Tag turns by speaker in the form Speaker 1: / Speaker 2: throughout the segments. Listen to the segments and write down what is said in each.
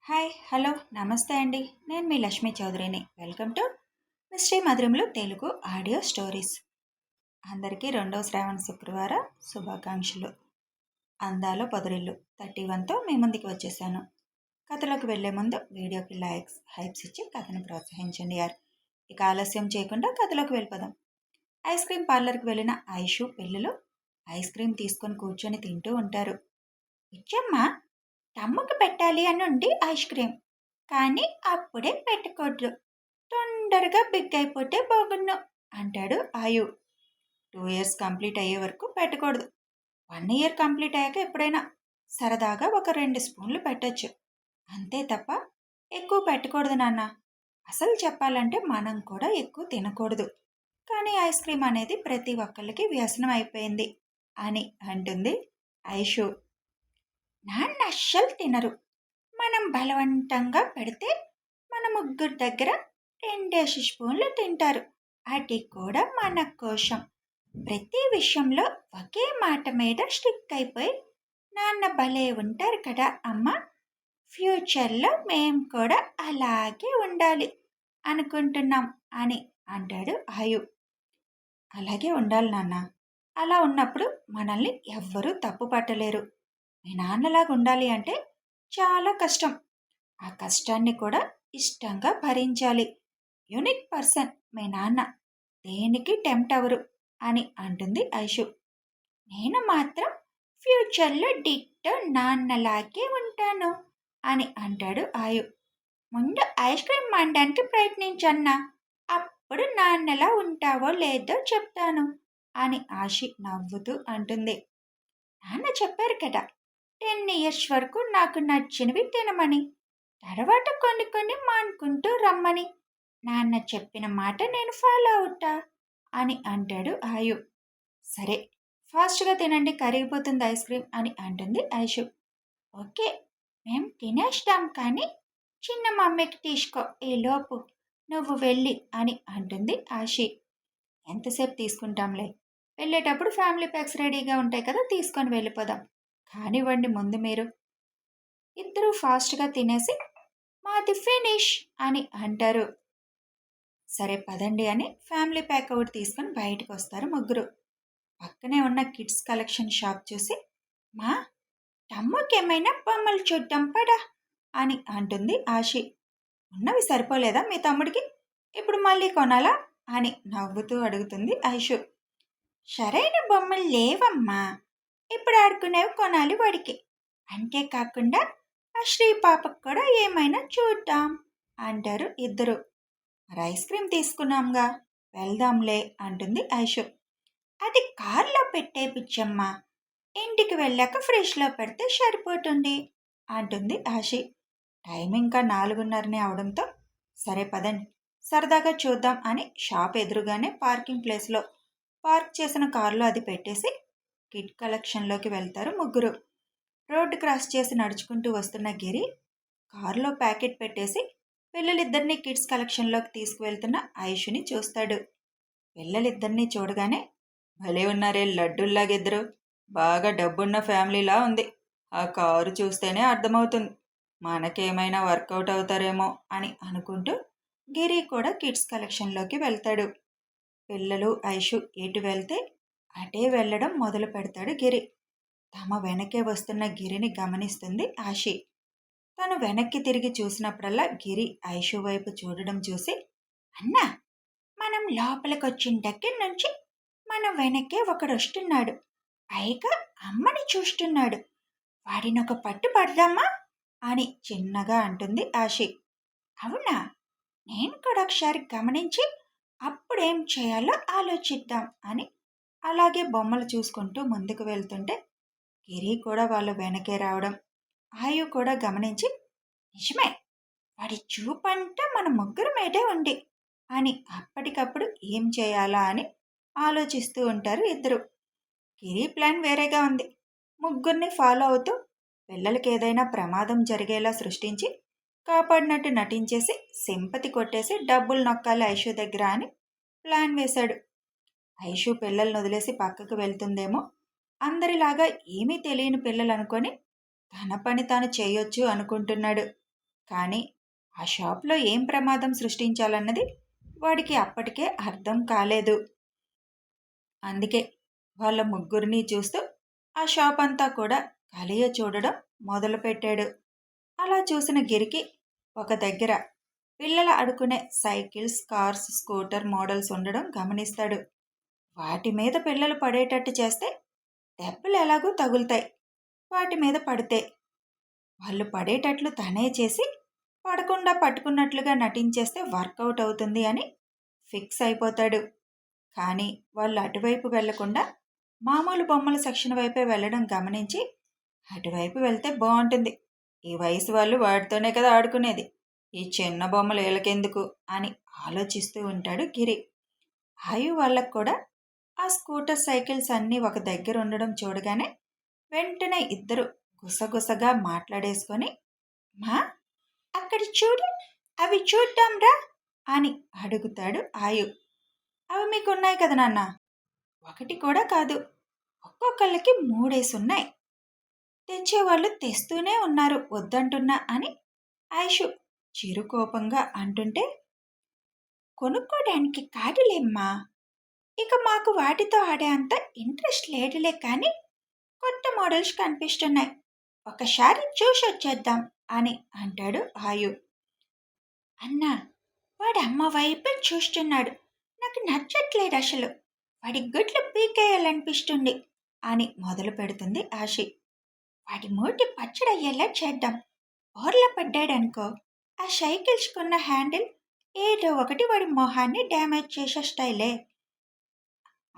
Speaker 1: Hi hello నమస్తే అండి. నేను మీ లక్ష్మీ చౌదరిని. వెల్కమ్ టు మిస్టరీ మధురంలో తెలుగు ఆడియో స్టోరీస్. అందరికీ రెండవ శ్రావణ శుక్రవారం శుభాకాంక్షలు. అందాలో పొదరిల్లు 31తో మీ ముందుకు వచ్చేసాను. కథలోకి వెళ్లే ముందు వీడియోకి హైప్స్ ఇచ్చి కథను ప్రోత్సహించండి యార్. ఇక ఆలస్యం చేయకుండా కథలోకి వెళ్ళిపోదాం. ఐస్ క్రీమ్ పార్లర్కి వెళ్ళిన ఐషు పిల్లలు ఐస్ క్రీమ్ తీసుకొని కూర్చొని తింటూ ఉంటారు. ఇచ్చమ్మా, తమ్ముకు పెట్టాలి అని ఉంది ఐస్ క్రీమ్, కానీ అప్పుడే పెట్టకూడదు, తొందరగా బిగ్ అయిపోతే బాగున్ను అంటాడు ఆయు. 2 years కంప్లీట్ అయ్యే వరకు పెట్టకూడదు. 1 year కంప్లీట్ అయ్యాక ఎప్పుడైనా సరదాగా ఒక 2 స్పూన్లు పెట్టచ్చు, అంతే తప్ప ఎక్కువ పెట్టకూడదు నాన్న. అసలు చెప్పాలంటే మనం కూడా ఎక్కువ తినకూడదు, కానీ ఐస్ క్రీమ్ అనేది ప్రతి ఒక్కళ్ళకి వ్యసనం అయిపోయింది అని అంటుంది ఐషు. నాన్న అస్సలు తినరు, మనం బలవంతంగా పెడితే మన ముగ్గురు దగ్గర 2 స్పూన్లు తింటారు, అది కూడా మన కోసం. ప్రతి విషయంలో ఒకే మాట మీద స్టిక్ అయిపోయి నాన్న భలే ఉంటారు కదా అమ్మ. ఫ్యూచర్లో మేము కూడా అలాగే ఉండాలి అనుకుంటున్నాం అని అంటాడు ఆయు. అలాగే ఉండాలి నాన్న, అలా ఉన్నప్పుడు మనల్ని ఎవ్వరూ తప్పు పట్టలేరు. మీ నాన్నలాగా ఉండాలి అంటే చాలా కష్టం, ఆ కష్టాన్ని కూడా ఇష్టంగా భరించాలి. యూనిక్ పర్సన్ మీ నాన్న, దేనికి టెంప్ట్ అవరు అని అంటుంది ఐషు. నేను మాత్రం ఫ్యూచర్లో డిట్టో నాన్నలాగే ఉంటాను అని అంటాడు ఆయు. ముందు ఐస్ క్రీమ్ మానడానికి ప్రయత్నించన్నా, అప్పుడు నాన్నలా ఉంటావో లేదో చెప్తాను అని ఆశి నవ్వుతూ అంటుంది. నాన్న చెప్పారు కదా 10 years వరకు నాకు నచ్చినవి తినమని, తర్వాత కొన్ని కొన్ని మానుకుంటూ రమ్మని. నాన్న చెప్పిన మాట నేను ఫాలో అవుతా అని అంటాడు ఆయు. సరే, ఫాస్ట్గా తినండి, కరిగిపోతుంది ఐస్ క్రీమ్ అని అంటుంది ఐషు. ఓకే, మేం తినేస్తాం, కానీ చిన్న మమ్మీకి తీసుకో ఈలోపు నువ్వు వెళ్ళి అని అంటుంది ఆశి. ఎంతసేపు తీసుకుంటాంలే, వెళ్ళేటప్పుడు ఫ్యామిలీ ప్యాక్స్ రెడీగా ఉంటాయి కదా, తీసుకొని వెళ్ళిపోదాం. కానివ్వండి ముందు మీరు. ఇద్దరూ ఫాస్ట్గా తినేసి మాది ఫినిష్ అని అంటారు. సరే పదండి అని ఫ్యామిలీ ప్యాక్ ఒకటి తీసుకొని బయటకు వస్తారు ముగ్గురు. పక్కనే ఉన్న కిడ్స్ కలెక్షన్ షాప్ చూసి, మా తమ్ముకి ఏమైనా బొమ్మలు చూద్దాం పడా అని అంటుంది ఆశి. ఉన్నవి సరిపోలేదా మీ తమ్ముడికి, ఇప్పుడు మళ్ళీ కొనాలా అని నవ్వుతూ అడుగుతుంది ఐషు. సరైన బొమ్మలు లేవమ్మా, ఇప్పుడు ఆడుకునేవి కొనాలి వాడికి, అంతేకాకుండా ఆ శ్రీ పాపకు కూడా ఏమైనా చూద్దాం అంటారు ఇద్దరు. మరి ఐస్ క్రీమ్ తీసుకున్నాంగా, వెళ్దాంలే అంటుంది ఐషు. అది కార్లో పెట్టే పిచ్చమ్మా, ఇంటికి వెళ్ళాక ఫ్రిడ్జ్లో పెడితే సరిపోతుంది అంటుంది ఆశి. టైం ఇంకా 4:30 అవడంతో సరే పదండి సరదాగా చూద్దాం అని షాప్ ఎదురుగానే పార్కింగ్ ప్లేస్లో పార్క్ చేసిన కారులో అది పెట్టేసి కిడ్ కలెక్షన్లోకి వెళ్తారు ముగ్గురు. రోడ్డు క్రాస్ చేసి నడుచుకుంటూ వస్తున్న గిరి కారులో ప్యాకెట్ పెట్టేసి పిల్లలిద్దరినీ కిడ్స్ కలెక్షన్లోకి తీసుకువెళ్తున్న ఐషుని చూస్తాడు. పిల్లలిద్దరినీ చూడగానే, భలే ఉన్నారే లడ్డుల్లాగిద్దరు, బాగా డబ్బున్న ఫ్యామిలీలా ఉంది, ఆ కారు చూస్తేనే అర్థమవుతుంది, మనకేమైనా వర్కౌట్ అవుతారేమో అని అనుకుంటూ గిరి కూడా కిడ్స్ కలెక్షన్లోకి వెళ్తాడు. పిల్లలు ఐషు ఎటు వెళ్తే అటే వెళ్ళడం మొదలు పెడతాడు గిరి. తమ వెనకే వస్తున్న గిరిని గమనిస్తుంది ఆశి. తను వెనక్కి తిరిగి చూసినప్పుడల్లా గిరి ఐషు వైపు చూడడం చూసి, అన్నా, మనం లోపలికి వచ్చిన దగ్గర నుంచి మన వెనకే ఒకడు వస్తున్నాడు, పైగా అమ్మని చూస్తున్నాడు, వాడిని ఒక పట్టు పడదామా అని చిన్నగా అంటుంది ఆశి. అవునా, నేను కూడా ఒకసారి గమనించి అప్పుడేం చేయాలో ఆలోచిద్దాం అని అలాగే బొమ్మలు చూసుకుంటూ ముందుకు వెళ్తుంటే గిరి కూడా వాళ్ళ వెనకే రావడం ఆయు కూడా గమనించి, నిజమే, వాడి చూపంతా మన ముగ్గురు మీదే ఉంది అని అప్పటికప్పుడు ఏం చేయాలా అని ఆలోచిస్తూ ఉంటారు ఇద్దరు. గిరి ప్లాన్ వేరేగా ఉంది. ముగ్గురిని ఫాలో అవుతూ పిల్లలకి ఏదైనా ప్రమాదం జరిగేలా సృష్టించి కాపాడినట్టు నటించేసి సింపతి కొట్టేసి డబ్బులు నొక్కాలి ఐషు దగ్గర అని ప్లాన్ వేశాడు. ఐషు పిల్లల్ని వదిలేసి పక్కకు వెళ్తుందేమో, అందరిలాగా ఏమీ తెలియని పిల్లలు అనుకొని తన పని తాను చేయొచ్చు అనుకుంటున్నాడు. కానీ ఆ షాప్లో ఏం ప్రమాదం సృష్టించాలన్నది వాడికి అప్పటికే అర్థం కాలేదు. అందుకే వాళ్ళ ముగ్గురిని చూస్తూ ఆ షాప్ అంతా కూడా కలియ చూడడం మొదలుపెట్టాడు. అలా చూసిన గిరికి ఒక దగ్గర పిల్లలు ఆడుకునే సైకిల్స్, కార్స్, స్కూటర్ మోడల్స్ ఉండడం గమనిస్తాడు. వాటి మీద పిల్లలు పడేటట్టు చేస్తే దెబ్బలు ఎలాగూ తగులుతాయి. వాటి మీద పడితే వాళ్ళు పడేటట్లు తనే చేసి పడకుండా పట్టుకున్నట్లుగా నటించేస్తే వర్కౌట్ అవుతుంది అని ఫిక్స్ అయిపోతాడు. కానీ వాళ్ళు అటువైపు వెళ్లకుండా మామూలు బొమ్మల సెక్షన్ వైపే వెళ్ళడం గమనించి అటువైపు వెళ్తే బాగుంటుంది, ఈ వయసు వాళ్ళు వాటితోనే కదా ఆడుకునేది, ఈ చిన్న బొమ్మలు వీళ్ళకెందుకు అని ఆలోచిస్తూ ఉంటాడు గిరి. ఆయు వాళ్ళకు కూడా ఆ స్కూటర్ సైకిల్స్ అన్నీ ఒక దగ్గర ఉండడం చూడగానే వెంటనే ఇద్దరు గుసగుసగా మాట్లాడేసుకొని, మా అక్కడ చూడు, అవి చూద్దాం రా అని అడుగుతాడు ఆయు. అవి మీకున్నాయి కదా నాన్న? ఒకటి కూడా కాదు, ఒక్కొక్కళ్ళకి 3 ఉన్నాయి. తెచ్చేవాళ్ళు తెస్తూనే ఉన్నారు వద్దంటున్నా అని ఆయుషు చిరుకోపంగా అంటుంటే, కొనుక్కోడానికి కాదులేమ్మా, ఇక మాకు వాటితో ఆడే అంత ఇంట్రెస్ట్ లేదులే, కానీ కొత్త మోడల్స్ కనిపిస్తున్నాయి, ఒకసారి చూసొచ్చేద్దాం అని అంటాడు ఆయు. అన్నా, వాడి అమ్మ వైపు చూస్తున్నాడు, నాకు నచ్చట్లేదు అసలు, వాడి గుడ్లు పీకేయాలనిపిస్తుంది అని మొదలు పెడుతుంది ఆశి. వాడి మూటి పచ్చడయ్యేలా చేద్దాం, బోర్ల పడ్డాడనుకో ఆ సైకిల్స్ కొన్న హ్యాండిల్ ఏదో ఒకటి వాడి మొహాన్ని డ్యామేజ్ చేసేస్తాయిలే.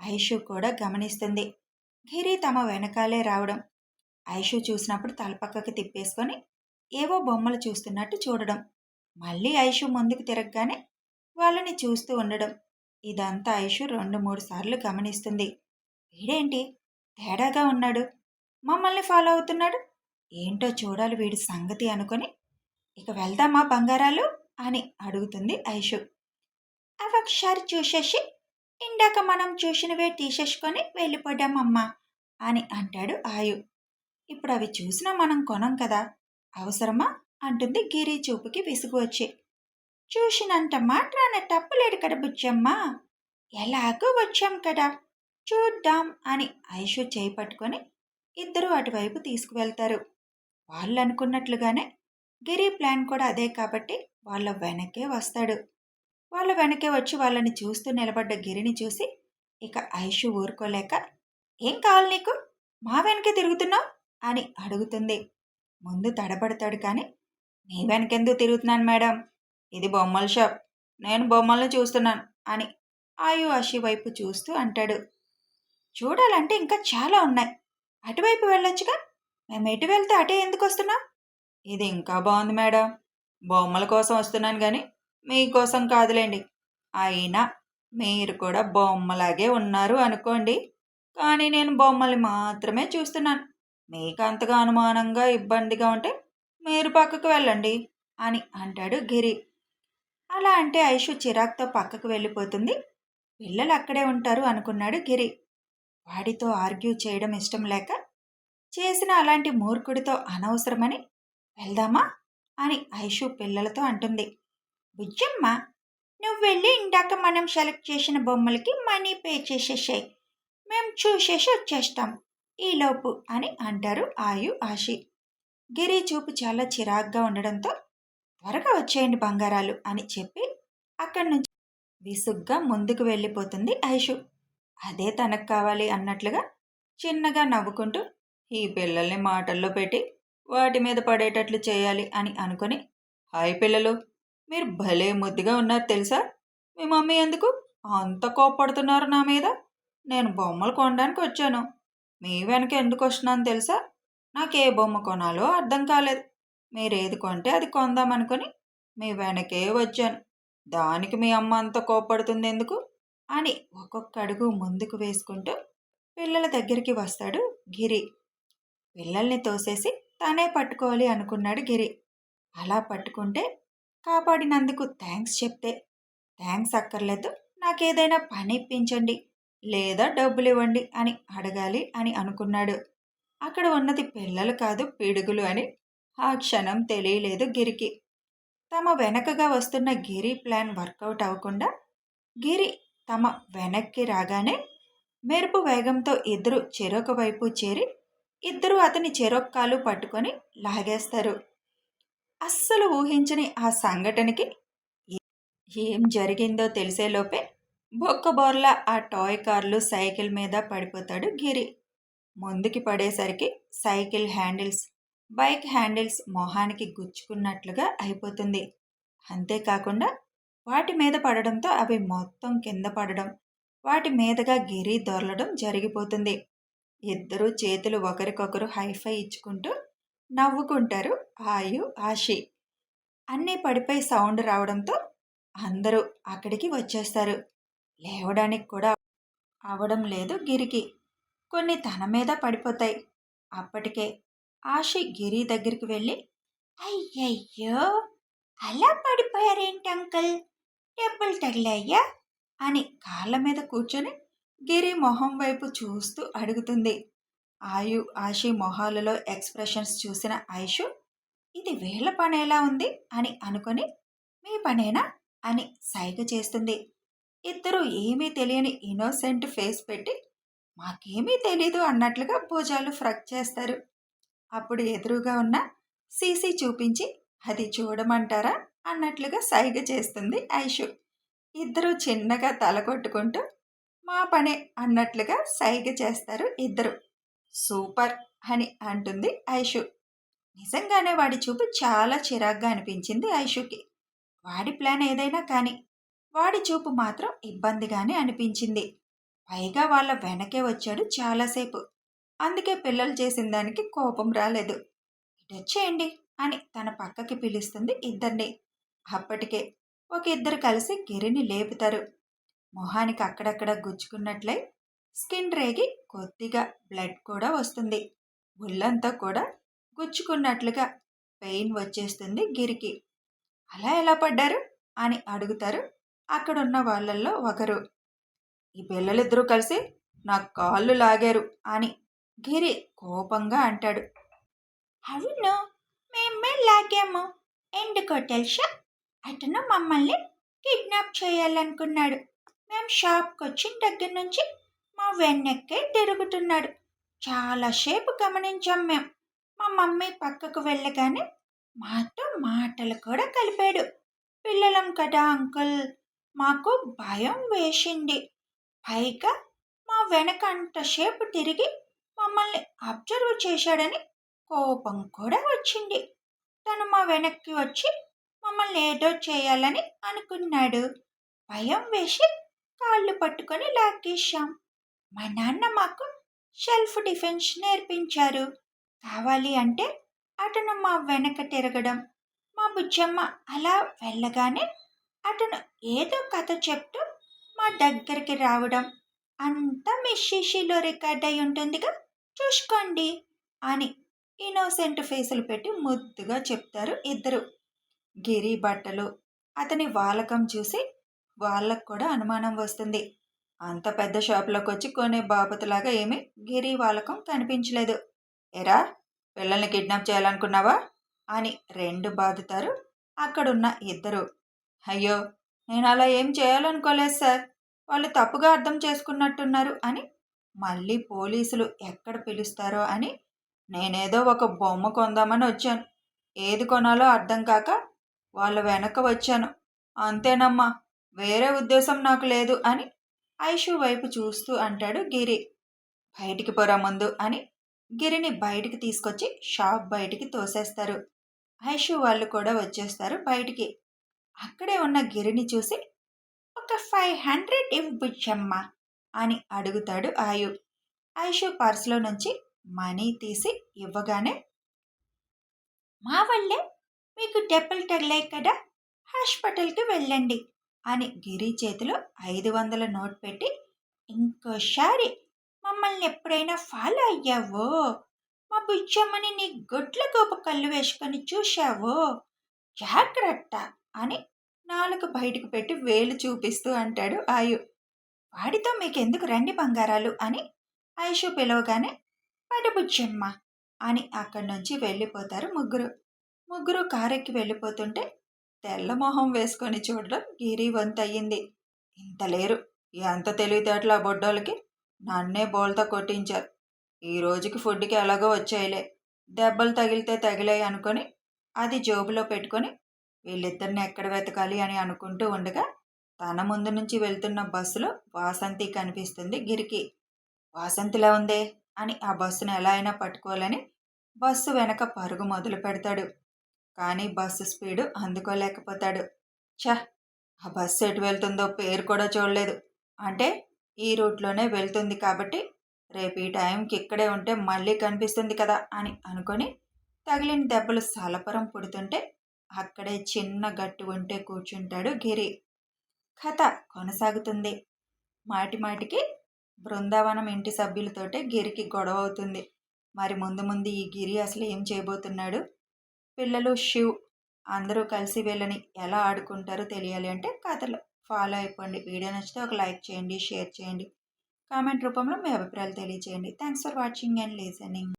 Speaker 1: ఐషు కూడా గమనిస్తుంది గిరి తమ వెనకాలే రావడం. ఐషు చూసినప్పుడు తలపక్కకి తిప్పేసుకొని ఏవో బొమ్మలు చూస్తున్నట్టు చూడడం, మళ్ళీ ఐషు ముందుకు తిరగగానే వాళ్ళని చూస్తూ ఉండడం. ఇదంతా ఐషు 2-3 సార్లు గమనిస్తుంది. వీడేంటి తేడాగా ఉన్నాడు, మమ్మల్ని ఫాలో అవుతున్నాడు, ఏంటో చూడాలి వీడి సంగతి అనుకొని, ఇక వెళ్దామా బంగారాలు అని అడుగుతుంది ఐషు. అవి ఒకసారి చూసేసి ఇందాక మనం చూసినవే తీసేసుకొని వెళ్ళిపోదామమ్మా అని అంటాడు ఆయు. ఇప్పుడు అవి చూసినా మనం కొనం కదా, అవసరమా అంటుంది గిరి చూపుకి విసుగు వచ్చి. చూసినంత మాత్రాన తప్పులేదు కదా బుజ్జమ్మ, ఎలాగో వచ్చాం కదా, చూద్దాం అని ఐషు చేయి పట్టుకొని ఇద్దరు అటువైపు తీసుకువెళ్తారు. వాళ్ళు అనుకున్నట్లుగానే గిరి ప్లాన్ కూడా అదే కాబట్టి వాళ్ళ వెనకే వస్తాడు. వాళ్ళ వెనకే వచ్చి వాళ్ళని చూస్తూ నిలబడ్డ గిరిని చూసి ఇక ఐషు ఊరుకోలేక, ఏం కావాలి నీకు, మా వెనకే తిరుగుతున్నావు అని అడుగుతుంది. ముందు తడబడతాడు కానీ, మీ వెనకెందుకు తిరుగుతున్నాను మేడం, ఇది బొమ్మల షాప్, నేను బొమ్మల్ని చూస్తున్నాను అని ఆయు ఆశి వైపు చూస్తూ అంటాడు. చూడాలంటే ఇంకా చాలా ఉన్నాయి, అటువైపు వెళ్ళొచ్చుగా, మేము ఎటు వెళ్తే అటే ఎందుకు వస్తున్నాం? ఇది ఇంకా బాగుంది మేడం, బొమ్మల కోసం వస్తున్నాను కానీ మీకోసం కాదులేండి, అయినా మీరు కూడా బొమ్మలాగే ఉన్నారు అనుకోండి, కానీ నేను బొమ్మలు మాత్రమే చూస్తున్నాను, మీకు అంతగా అనుమానంగా ఇబ్బందిగా ఉంటే మీరు పక్కకు వెళ్ళండి అని అంటాడు గిరి. అలా అంటే ఐషు చిరాక్తో పక్కకు వెళ్ళిపోతుంది. పిల్లలు అక్కడే ఉంటారు అనుకున్నాడు గిరి. వాడితో ఆర్గ్యూ చేయడం ఇష్టం లేక, చేసిన అలాంటి మూర్ఖుడితో అనవసరమని వెళ్దామా అని ఐషు పిల్లలతో అంటుంది. బుజ్జమ్మ, నువ్వు వెళ్ళి ఇందాక మనం సెలెక్ట్ చేసిన బొమ్మలకి మనీ పే చేసేసాయి, మేము చూసేసి వచ్చేస్తాం ఈలోపు అని అంటారు ఆయు ఆశి. గిరి చూపు చాలా చిరాగ్గా ఉండడంతో, త్వరగా వచ్చేయండి బంగారాలు అని చెప్పి అక్కడి నుంచి విసుగ్గా ముందుకు వెళ్ళిపోతుంది ఐషు. అదే తనకు కావాలి అన్నట్లుగా చిన్నగా నవ్వుకుంటూ ఈ పిల్లల్ని మాటల్లో పెట్టి వాటి మీద పడేటట్లు చేయాలి అని అనుకొని, హాయ్ పిల్లలు, మీరు భలే ముద్దుగా ఉన్నారు తెలుసా, మీ మమ్మీ ఎందుకు అంత కోప్పడుతున్నారు నా మీద, నేను బొమ్మలు కొనడానికి వచ్చాను, మీ వెనక ఎందుకు వస్తున్నాను తెలుసా, నాకే బొమ్మ కొనాలో అర్థం కాలేదు, మీరేది కొంటే అది కొందామనుకొని మీ వెనకే వచ్చాను, దానికి మీ అమ్మ అంత కోప్పడుతుంది ఎందుకు అని ఒక్కొక్క అడుగు ముందుకు వేసుకుంటూ పిల్లల దగ్గరికి వస్తాడు గిరి. పిల్లల్ని తోసేసి తానే పట్టుకోవాలి అనుకున్నాడు గిరి. అలా పట్టుకుంటే కాపాడినందుకు థ్యాంక్స్ చెప్తే, థ్యాంక్స్ అక్కర్లేదు, నాకేదైనా పని ఇప్పించండి లేదా డబ్బులు ఇవ్వండి అని అడగాలి అని అనుకున్నాడు. అక్కడ ఉన్నది పిల్లలు కాదు పిడుగులు అని ఆ క్షణం తెలియలేదు గిరికి. తమ వెనకగా వస్తున్న గిరి ప్లాన్ వర్కౌట్ అవ్వకుండా గిరి తమ వెనక్కి రాగానే మెరుపు వేగంతో ఇద్దరు చెరొక వైపు చేరి ఇద్దరు అతని చెరొక కాలు పట్టుకొని లాగేస్తారు. అస్సలు ఊహించని ఆ సంఘటనకి ఏం జరిగిందో తెలిసేలోపే బొక్కబోర్లా ఆ టాయ్ కార్లు సైకిల్ మీద పడిపోతాడు గిరి. ముందుకి పడేసరికి సైకిల్ హ్యాండిల్స్ బైక్ హ్యాండిల్స్ మొహానికి గుచ్చుకున్నట్లుగా అయిపోతుంది. అంతేకాకుండా వాటి మీద పడడంతో అవి మొత్తం కింద పడడం, వాటి మీదగా గిరి దొరలడం జరిగిపోతుంది. ఇద్దరు చేతులు ఒకరికొకరు హైఫై ఇచ్చుకుంటూ నవ్వుకుంటారు ఆయు ఆషి. అన్నీ పడిపోయి సౌండ్ రావడంతో అందరూ అక్కడికి వచ్చేస్తారు. లేవడానికి కూడా అవడం లేదు గిరికి. కొన్ని తన మీద పడిపోతాయి. అప్పటికే ఆషి గిరి దగ్గరికి వెళ్ళి, అయ్యయ్యో, అలా పడిపోయారేంటి అంకల్, దెబ్బలు తగిలాయ్యా అని కాళ్ళ మీద కూర్చొని గిరి మొహం వైపు చూస్తూ అడుగుతుంది. ఆయు ఆషి మొహాలలో ఎక్స్ప్రెషన్స్ చూసిన ఐషు, ఇది వీళ్ళ పనేలా ఉంది అని అనుకొని, మీ పనేనా అని సైగ చేస్తుంది. ఇద్దరు ఏమీ తెలియని ఇన్నోసెంట్ ఫేస్ పెట్టి మాకేమీ తెలీదు అన్నట్లుగా భుజాలు ఫ్రక్ చేస్తారు. అప్పుడు ఎదురుగా ఉన్న సీసీ చూపించి అది చూడమంటారా అన్నట్లుగా సైగ చేస్తుంది ఐషు. ఇద్దరు చిన్నగా తల కొట్టుకుంటూ మా పనే అన్నట్లుగా సైగ చేస్తారు ఇద్దరు. సూపర్ అని అంటుంది ఐషు. నిజంగానే వాడి చూపు చాలా చిరాగ్గా అనిపించింది ఐషుకి. వాడి ప్లాన్ ఏదైనా కానీ వాడి చూపు మాత్రం ఇబ్బందిగానే అనిపించింది. పైగా వాళ్ళ వెనకే వచ్చాడు చాలాసేపు. అందుకే పిల్లలు చేసిన దానికి కోపం రాలేదు. ఇటొచ్చేయండి అని తన పక్కకి పిలుస్తుంది ఇద్దరిని. అప్పటికే ఒక ఇద్దరు కలిసి గిరిని లేపుతారు. మొహానికి అక్కడక్కడ గుచ్చుకున్నట్లయి స్కిన్ రేగి కొద్దిగా బ్లడ్ కూడా వస్తుంది. ఒళ్ళంతా కూడా గుచ్చుకున్నట్లుగా పెయిన్ వచ్చేస్తుంది గిరికి. అలా ఎలా పడ్డారు అని అడుగుతారు అక్కడున్న వాళ్ళల్లో ఒకరు. ఈ పిల్లలిద్దరూ కలిసి నా కాళ్ళు లాగారు అని గిరి కోపంగా అంటాడు. అవును, మేమే లాగాము. ఎందుకో తెలుసా, అతను మమ్మల్ని కిడ్నాప్ చేయాలనుకున్నాడు. మేము షాప్కి వచ్చిన దగ్గర నుంచి మా వెన్నెక్కే తిరుగుతున్నాడు. చాలాసేపు గమనించాం మేము. మా మమ్మీ పక్కకు వెళ్ళగానే మాతో మాటలు కూడా కలిపాడు. పిల్లలం కదా అంకుల్, మాకు భయం వేసింది. పైగా మా వెనక అంతసేపు తిరిగి మమ్మల్ని అబ్జర్వ్ చేశాడని కోపం కూడా వచ్చింది. తను మా వెనక్కి వచ్చి మమ్మల్ని ఏదో చేయాలని అనుకున్నాడు. భయం వేసి కాళ్ళు పట్టుకొని లాగేశాం. మా నాన్న మాకు సెల్ఫ్ డిఫెన్స్ నేర్పించారు. కావాలి అంటే అతను మా వెనక తిరగడం, మా బుజ్జమ్మ అలా వెళ్ళగానే అతను ఏదో కథ చెప్తూ మా దగ్గరికి రావడం అంతా మీ శిషిలో రికార్డ్ అయి ఉంటుందిగా, చూసుకోండి అని ఇన్నోసెంట్ ఫేసులు పెట్టి ముద్దుగా చెప్తారు ఇద్దరు. గిరి బట్టలు, అతని వాలకం చూసి వాళ్ళకు కూడా అనుమానం వస్తుంది. అంత పెద్ద షాపులోకి వచ్చి కొనే బాపతులాగా ఏమీ గిరి వాలకం కనిపించలేదు. ఎరా, పిల్లల్ని కిడ్నాప్ చేయాలనుకున్నావా అని రెండు బాదుతారు అక్కడున్న ఇద్దరు. అయ్యో, నేను అలా ఏం చేయాలనుకోలేదు సార్, వాళ్ళు తప్పుగా అర్థం చేసుకున్నట్టున్నారు అని మళ్ళీ పోలీసులు ఎక్కడ పిలుస్తారో అని నేనేదో ఒక బొమ్మ కొందామని వచ్చాను. ఏది కొనాలో అర్థం కాక వాళ్ళ వెనక వచ్చాను. అంతేనమ్మా, వేరే ఉద్దేశం నాకు లేదు అని ఐషు వైపు చూస్తూ అంటాడు గిరి. బయటికి పోరా ముందు అని గిరిని బయటికి తీసుకొచ్చి షాప్ బయటికి తోసేస్తారు. ఐషు వాళ్ళు కూడా వచ్చేస్తారు బయటికి. అక్కడే ఉన్న గిరిని చూసి, ఒక 500 ఇవ్ బుచ్చమ్మ అని అడుగుతాడు ఆయు. ఐషు పర్సులో నుంచి మనీ తీసి ఇవ్వగానే, మా వల్లే మీకు దెబ్బలు తగిలాయి కదా, హాస్పిటల్కి వెళ్ళండి అని గిరి చేతిలో 500 నోట్ పెట్టి, ఇంకోసారి మమ్మల్ని ఎప్పుడైనా ఫాలో అయ్యావో, మా బుజ్జమ్మని నీ గొడ్ల గోప కళ్ళు వేసుకొని చూశావో జాగ్రత్త అని నాలుగు బయటకు పెట్టి వేలు చూపిస్తూ అంటాడు ఆయు. వాడితో మీకెందుకు రండి బంగారాలు అని ఐషు పిలవగానే, పడు బుజ్జమ్మ అని అక్కడి నుంచి వెళ్ళిపోతారు ముగ్గురు. ముగ్గురు కారెక్కి వెళ్ళిపోతుంటే తెల్ల మొహం వేసుకొని చూడడం గిరి వంతయ్యింది. ఇంత లేరు, ఎంత తెలివితేటలు ఆ బొడ్డోళ్ళకి! నన్నే బోల్తా కొట్టించారు. ఈ రోజుకి ఫుడ్కి ఎలాగో వచ్చాయిలే, దెబ్బలు తగిలితే తగిలాయి అనుకొని అది జోబులో పెట్టుకొని వీళ్ళిద్దరిని ఎక్కడ వెతకాలి అని అనుకుంటూ ఉండగా తన ముందు నుంచి వెళ్తున్న బస్సులో వాసంతి కనిపిస్తుంది గిరికి. వాసంతిలా ఉందే అని ఆ బస్సును ఎలా అయినా పట్టుకోవాలని బస్సు వెనక పరుగు మొదలు పెడతాడు. కానీ బస్సు స్పీడు అందుకోలేకపోతాడు. ఛ! ఆ బస్సు ఎటు వెళ్తుందో పేరు కూడా చూడలేదు. అంటే ఈ రూట్లోనే వెళ్తుంది కాబట్టి రేపు ఈ టైంకి ఇక్కడే ఉంటే మళ్ళీ కనిపిస్తుంది కదా అని అనుకొని తగిలిన దెబ్బలు సలపరం పుడుతుంటే అక్కడే చిన్న గట్టు ఉంటే కూర్చుంటాడు గిరి. కథ కొనసాగుతుంది. మాటి మాటికి బృందావనం ఇంటి సభ్యులతోటే గిరికి గొడవ అవుతుంది. మరి ముందు ముందు ఈ గిరి అసలు ఏం చేయబోతున్నాడు? పిల్లలు, శివ్ అందరూ కలిసి వీళ్ళని ఎలా ఆడుకుంటారో తెలియాలి అంటే కథలు ఫాలో అయిపోండి. వీడియో నచ్చితే ఒక లైక్ చేయండి, షేర్ చేయండి, కామెంట్ రూపంలో మీ అభిప్రాయాలు తెలియచేయండి. Thanks for watching and listening.